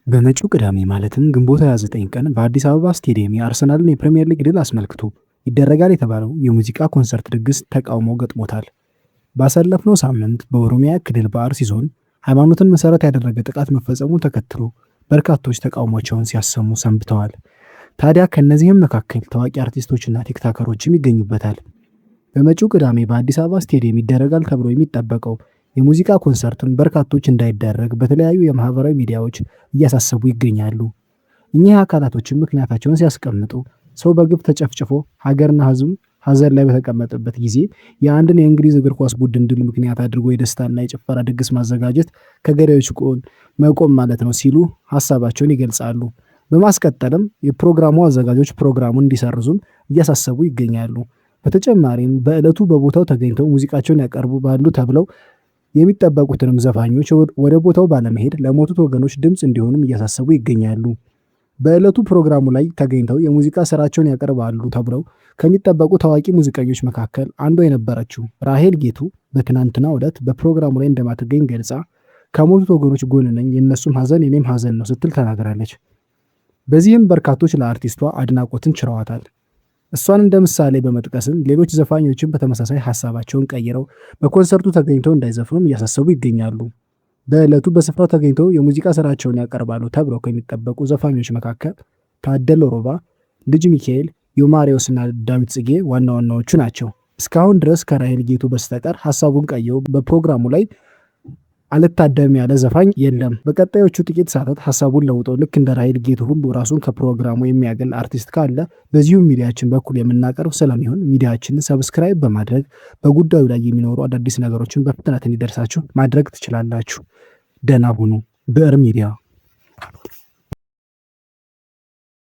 በመጪው ቅዳሜ ማለትም ግንቦት 29 ቀን በአዲስ አበባ ስቴዲየም የአርሰናልን የፕሪምየር ሊግ ድል አስመልክቶ ይደረጋል የተባለው የሙዚቃ ኮንሰርት ድግስ ተቃውሞ ገጥሞታል። ባሳለፍነው ሳምንት በኦሮሚያ ክልል በአርሲ ዞን ሃይማኖትን መሰረት ያደረገ ጥቃት መፈጸሙን ተከትሎ በርካቶች ተቃውሟቸውን ሲያሰሙ ሰንብተዋል። ታዲያ ከእነዚህም መካከል ታዋቂ አርቲስቶችና ቲክታከሮችም ይገኙበታል። በመጪው ቅዳሜ በአዲስ አበባ ስቴዲየም ይደረጋል ተብሎ የሚጠበቀው የሙዚቃ ኮንሰርትን በርካቶች እንዳይደረግ በተለያዩ የማህበራዊ ሚዲያዎች እያሳሰቡ ይገኛሉ። እኚህ አካላቶችም ምክንያታቸውን ሲያስቀምጡ ሰው በግፍ ተጨፍጭፎ ሀገርና ሕዝብ ሀዘን ላይ በተቀመጠበት ጊዜ የአንድን የእንግሊዝ እግር ኳስ ቡድን ድል ምክንያት አድርጎ የደስታና የጭፈራ ድግስ ማዘጋጀት ከገዳዮች ጎን መቆም ማለት ነው ሲሉ ሀሳባቸውን ይገልጻሉ። በማስቀጠልም የፕሮግራሙ አዘጋጆች ፕሮግራሙን እንዲሰርዙም እያሳሰቡ ይገኛሉ። በተጨማሪም በዕለቱ በቦታው ተገኝተው ሙዚቃቸውን ያቀርቡ ባሉ ተብለው የሚጠበቁትንም ዘፋኞች ወደ ቦታው ባለመሄድ ለሞቱት ወገኖች ድምፅ እንዲሆኑም እያሳሰቡ ይገኛሉ። በዕለቱ ፕሮግራሙ ላይ ተገኝተው የሙዚቃ ስራቸውን ያቀርባሉ ተብለው ከሚጠበቁ ታዋቂ ሙዚቀኞች መካከል አንዷ የነበረችው ራሄል ጌቱ በትናንትናው ዕለት በፕሮግራሙ ላይ እንደማትገኝ ገልጻ ከሞቱት ወገኖች ጎን ነኝ፣ የእነሱም ሀዘን የኔም ሀዘን ነው ስትል ተናግራለች። በዚህም በርካቶች ለአርቲስቷ አድናቆትን ችረዋታል። እሷን እንደ ምሳሌ በመጥቀስም ሌሎች ዘፋኞችን በተመሳሳይ ሀሳባቸውን ቀይረው በኮንሰርቱ ተገኝተው እንዳይዘፍኑም እያሳሰቡ ይገኛሉ። በዕለቱ በስፍራው ተገኝተው የሙዚቃ ስራቸውን ያቀርባሉ ተብለው ከሚጠበቁ ዘፋኞች መካከል ታደለ ሮባ፣ ልጅ ሚካኤል፣ ዮማሪዎስና ዳዊት ጽጌ ዋና ዋናዎቹ ናቸው። እስካሁን ድረስ ከራሄል ጌቱ በስተቀር ሀሳቡን ቀይረው በፕሮግራሙ ላይ አልታደም ያለ ዘፋኝ የለም። በቀጣዮቹ ጥቂት ሰዓታት ሀሳቡን ለውጠው ልክ እንደ ራሄል ጌቱ ሁሉ ራሱን ከፕሮግራሙ የሚያገል አርቲስት ካለ በዚሁ ሚዲያችን በኩል የምናቀርብ ስለሚሆን ሚዲያችንን ሰብስክራይብ በማድረግ በጉዳዩ ላይ የሚኖሩ አዳዲስ ነገሮችን በፍጥነት እንዲደርሳችሁ ማድረግ ትችላላችሁ። ደህና ሁኑ። ብዕር ሚዲያ